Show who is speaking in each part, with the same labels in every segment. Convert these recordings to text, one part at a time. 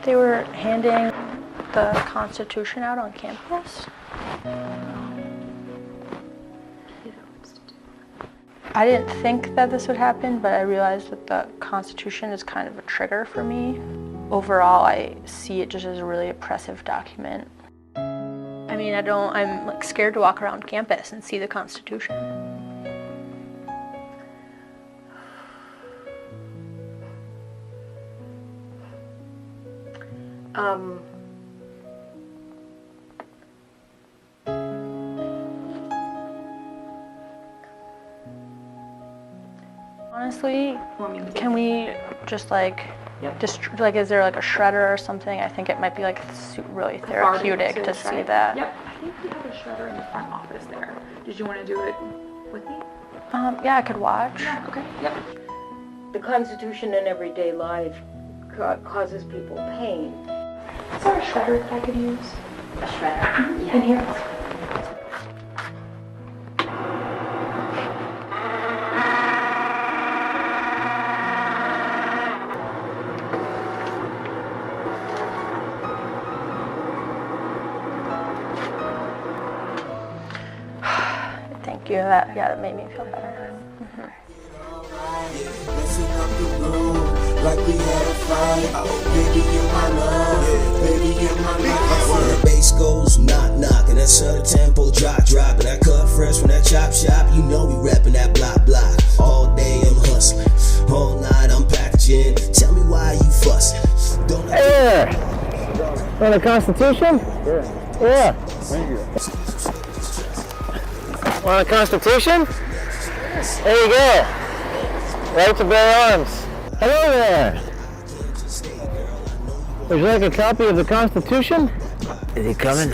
Speaker 1: They were handing the Constitution out on campus. I didn't think that this would happen, but I realized that the Constitution is kind of a trigger for me. Overall, I see it just as a really oppressive document. I mean, I'm like scared to walk around campus and see the Constitution. Honestly, can we just like, is there like a shredder or something? I think it might be like really therapeutic to see that.
Speaker 2: Yep, I think we have a shredder in the front office there. Did you want to do it with me?
Speaker 1: Yeah, I could watch.
Speaker 2: Yeah, okay, yep.
Speaker 3: The Constitution in everyday life causes people pain.
Speaker 2: Is there a shredder that I could use?
Speaker 3: A shredder?
Speaker 2: Yeah. In here?
Speaker 1: Thank you. That made me feel better.
Speaker 4: Like we had a fight, baby, you're my love, baby, you're my life. When the bass goes knock knock and that southern tempo drop and that cut fresh from that chop shop, you know we rapping that block. All day I'm hustling, all night I'm packaging. Tell me why you fussing.
Speaker 5: Hey there! Want the Constitution? Yeah. Thank you. Want a Constitution? There you go. Right to bear arms. Hello there. Would you like a copy of the Constitution? Is he coming?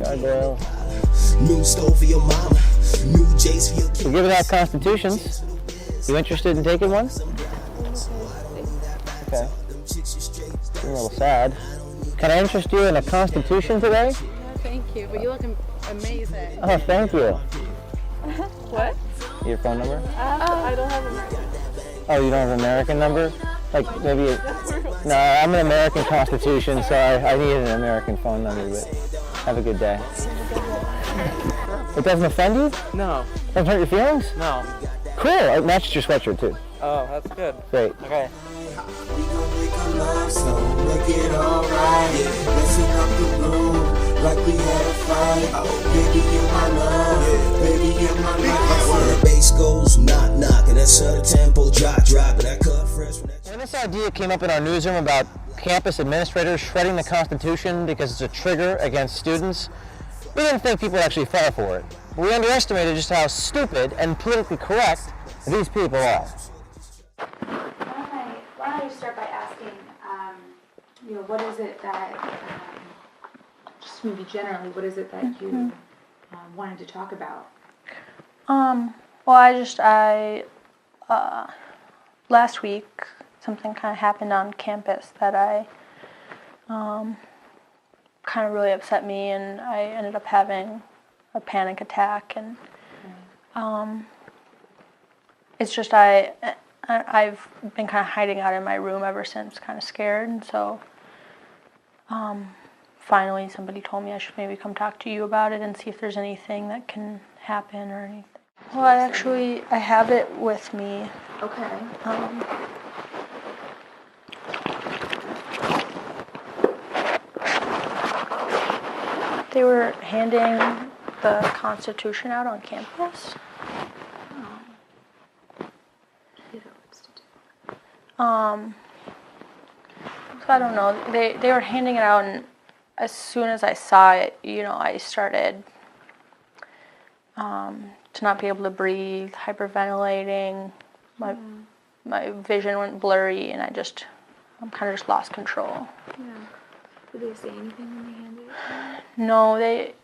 Speaker 5: Guardrail.
Speaker 4: New stove for your mama, new J's for your kids.
Speaker 5: We're giving out Constitutions. You interested in taking one? Okay. I'm a little sad. Can I interest you in a Constitution today?
Speaker 6: Thank you, but you look amazing.
Speaker 5: Oh, thank you.
Speaker 6: What?
Speaker 5: Your phone number?
Speaker 6: I don't have a
Speaker 5: Oh, you don't have an American number? Like maybe, no, I'm an American Constitution, so I need an American phone number, but have a good day. It doesn't offend you?
Speaker 7: No.
Speaker 5: Doesn't hurt your feelings?
Speaker 7: No.
Speaker 5: Cool, it matches your sweatshirt too.
Speaker 7: Oh, that's good.
Speaker 5: Great.
Speaker 7: Okay.
Speaker 4: We gon' make a love song, make it alright. Messing up the room like we had a fight. Baby, you're my love, baby, you're my life. When the bass goes knock knock and that southern tempo drop and that cut fresh from that.
Speaker 5: When this idea came up in our newsroom about campus administrators shredding the Constitution because it's a trigger against students, we didn't think people would actually fall for it. We underestimated just how stupid and politically correct these people are.
Speaker 2: Why don't I start by asking, what is it that, just maybe generally, what is it that you wanted to talk about?
Speaker 1: Well, last week, something kind of happened on campus that kind of really upset me, and I ended up having a panic attack, and it's just I've been kind of hiding out in my room ever since, kind of scared, and so finally somebody told me I should maybe come talk to you about it and see if there's anything that can happen or anything. Well, I have it with me.
Speaker 2: Okay.
Speaker 1: They were handing the Constitution out on campus. So I don't know. They were handing it out, and as soon as I saw it, I started to not be able to breathe, hyperventilating. My vision went blurry, and I'm kind of just lost control.
Speaker 2: Yeah. Did they say anything when they handed it?
Speaker 1: No, they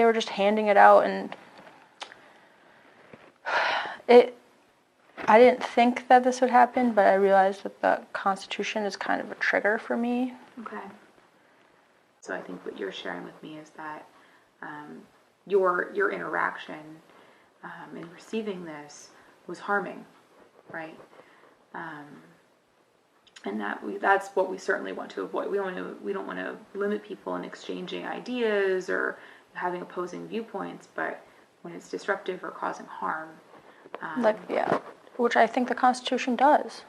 Speaker 1: were just handing it out, and I didn't think that this would happen, but I realized that the Constitution is kind of a trigger for me.
Speaker 2: Okay. So I think what you're sharing with me is that your interaction in receiving this was harming, right? And that's what we certainly want to avoid. We don't want to limit people in exchanging ideas or having opposing viewpoints, but when it's disruptive or causing harm.
Speaker 1: Which I think the Constitution does.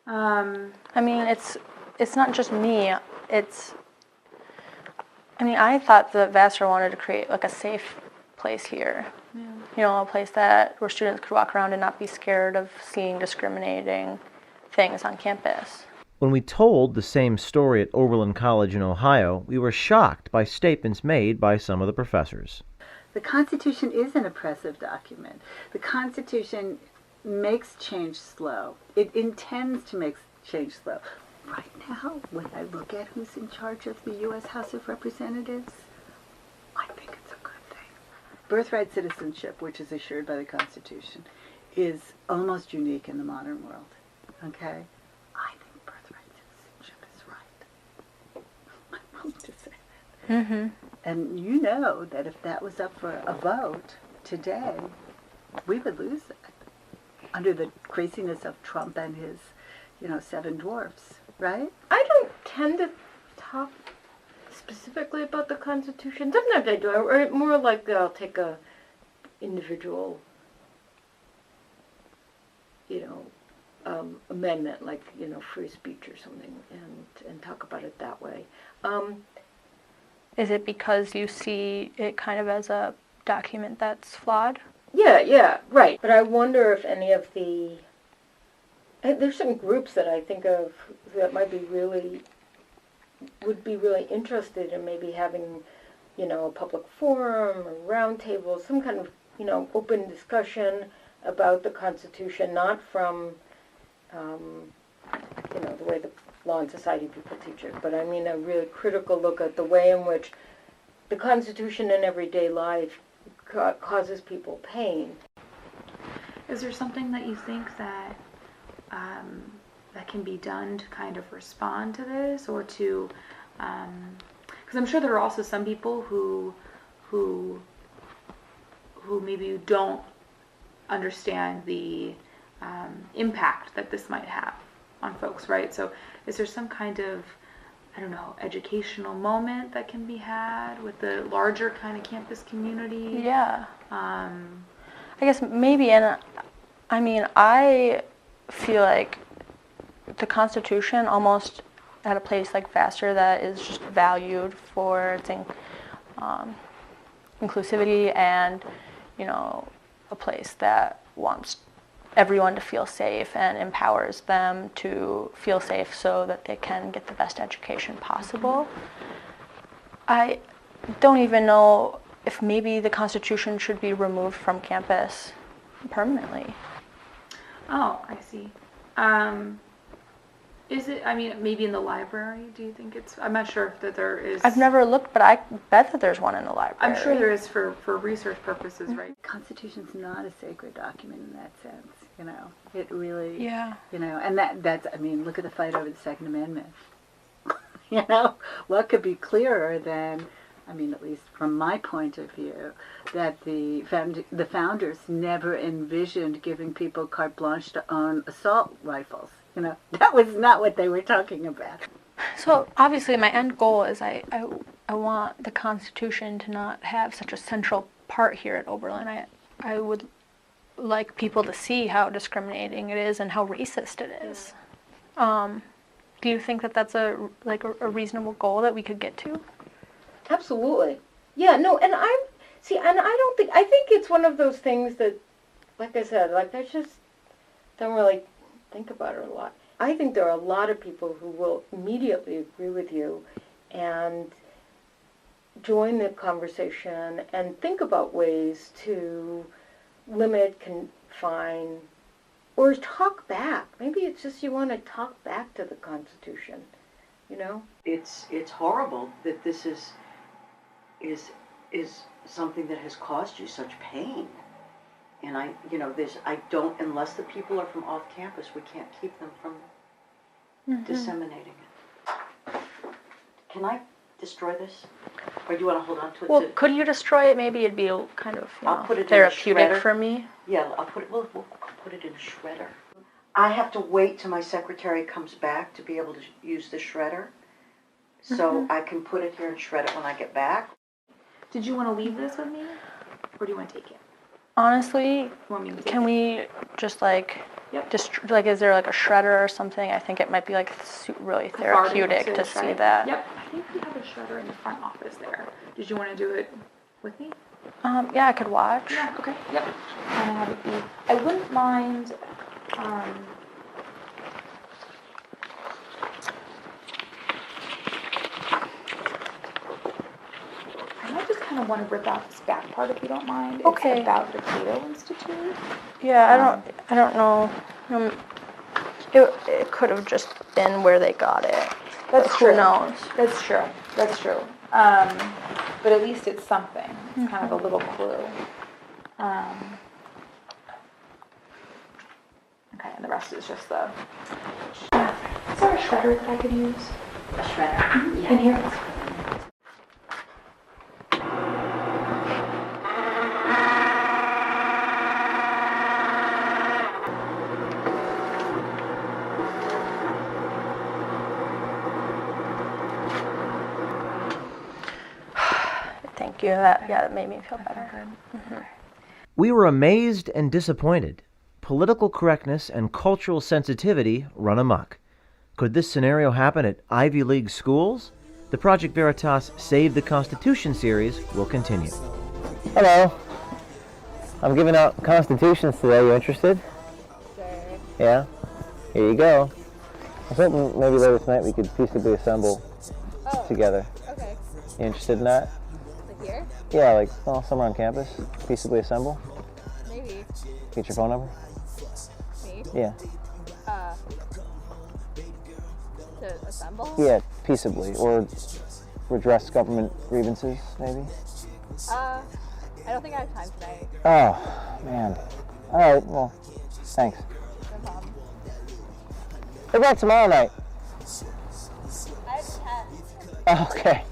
Speaker 1: I mean, it's not just me. I thought that Vassar wanted to create like a safe place here. Yeah. You know, a place where students could walk around and not be scared of seeing discriminating things on campus.
Speaker 5: When we told the same story at Oberlin College in Ohio, we were shocked by statements made by some of the professors.
Speaker 7: The Constitution is an oppressive document. The Constitution makes change slow. It intends to make change slow. Right now, when I look at who's in charge of the U.S. House of Representatives, I think it's a good thing. Birthright citizenship, which is assured by the Constitution, is almost unique in the modern world. Okay? I think birthright citizenship is right. I'm willing to say that. Mm-hmm. And you know that if that was up for a vote today, we would lose it under the craziness of Trump and his, 7 dwarfs, right?
Speaker 3: I don't tend to talk specifically about the Constitution. Sometimes I do, or more like I'll take a individual, amendment, like, free speech or something, and talk about it that way.
Speaker 1: Is it because you see it kind of as a document that's flawed?
Speaker 3: Yeah, right. But I wonder if any of there's some groups that I think of that would be really interested in maybe having, a public forum or roundtable, some kind of, open discussion about the Constitution, not from, the way the Law and Society people teach it, but I mean a really critical look at the way in which the Constitution in everyday life causes people pain.
Speaker 2: Is there something that you think that that can be done to kind of respond to this, or to, because I'm sure there are also some people who maybe don't understand the impact that this might have on folks, right? So is there some kind of, educational moment that can be had with the larger kind of campus community?
Speaker 1: Yeah. I guess maybe, and I feel like the Constitution almost at a place like Vassar that is just valued for its inclusivity and, a place that wants everyone to feel safe and empowers them to feel safe so that they can get the best education possible. I don't even know if maybe the Constitution should be removed from campus permanently.
Speaker 2: Oh, I see. Is it, maybe in the library, do you think it's, I'm not sure if that there is.
Speaker 1: I've never looked, but I bet that there's one in the library.
Speaker 2: I'm sure there is for research purposes, right?
Speaker 7: Constitution's not a sacred document in that sense, It really,
Speaker 1: yeah.
Speaker 7: And that's, look at the fight over the Second Amendment. What could be clearer than, at least from my point of view, that the founders never envisioned giving people carte blanche to own assault rifles. That was not what they were talking about.
Speaker 1: So obviously my end goal is I want the Constitution to not have such a central part here at Oberlin. I would like people to see how discriminating it is and how racist it is. Do you think that that's a reasonable goal that we could get to?
Speaker 3: Absolutely. Yeah, no, and I think it's one of those things that, like I said, I just don't really think about it a lot. I think there are a lot of people who will immediately agree with you and join the conversation and think about ways to limit, confine, or talk back. Maybe it's just you want to talk back to the Constitution,
Speaker 8: It's horrible that this is something that has caused you such pain. And unless the people are from off campus, we can't keep them from disseminating it. Can I destroy this? Or do you want to hold on to it?
Speaker 1: Well, could you destroy it? Maybe it'd be kind of
Speaker 8: I'll put it in a
Speaker 1: therapeutic
Speaker 8: shredder.
Speaker 1: for me.
Speaker 8: Yeah, we'll put it in a shredder. I have to wait till my secretary comes back to be able to use the shredder. So I can put it here and shred it when I get back.
Speaker 2: Did you want to leave this with me? Or do you want to take it?
Speaker 1: Honestly,
Speaker 2: You want me to take
Speaker 1: can
Speaker 2: it?
Speaker 1: we just like,
Speaker 2: Yep.
Speaker 1: is there like a shredder or something? I think it might be like really
Speaker 2: Cathartic
Speaker 1: therapeutic to
Speaker 2: shred
Speaker 1: see
Speaker 2: it.
Speaker 1: that.
Speaker 2: Yep, I think we have a shredder in the front office there. Did you want to do it with me?
Speaker 1: Yeah, I could watch.
Speaker 2: Yeah, okay, yep. And I have it be, I wouldn't mind, I might just kind of want to rip out this back part if you don't mind.
Speaker 1: Okay.
Speaker 2: It's about the Cato Institute.
Speaker 1: Yeah, I don't know. It could have just been where they got it.
Speaker 2: That's
Speaker 1: But
Speaker 2: true.
Speaker 1: Who knows?
Speaker 2: That's true. That's true. But at least it's something. It's kind of a little clue. Okay, and the rest is just the. Is there a shredder that I could use?
Speaker 8: A shredder?
Speaker 2: In here?
Speaker 1: Thank you. That made me feel better.
Speaker 5: We were amazed and disappointed. Political correctness and cultural sensitivity run amok. Could this scenario happen at Ivy League schools? The Project Veritas Save the Constitution series will continue. Hello. I'm giving out constitutions today. You interested?
Speaker 6: Sure.
Speaker 5: Yeah? Here you go. I was hoping maybe later tonight we could peaceably assemble together.
Speaker 6: Okay.
Speaker 5: You interested in that?
Speaker 6: Like here?
Speaker 5: Yeah, like somewhere on campus. Peaceably assemble.
Speaker 6: Maybe.
Speaker 5: Get your phone number?
Speaker 6: Me?
Speaker 5: Yeah.
Speaker 6: To assemble?
Speaker 5: Yeah, peaceably. Or redress government grievances, maybe?
Speaker 6: I don't think I have time tonight.
Speaker 5: Oh, man. All right, well, thanks.
Speaker 6: No problem.
Speaker 5: What about tomorrow night?
Speaker 6: I have 10.
Speaker 5: Oh, okay.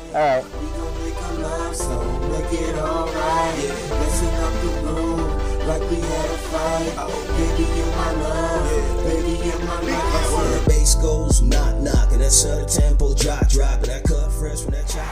Speaker 5: All right.
Speaker 4: We gon' make a love song, make it alright. Messing up the room like we had a fight. Oh, baby, you're my love. Baby, you're my life. When the bass goes knock knock and that sudden tempo drop and that cut fresh when that chop.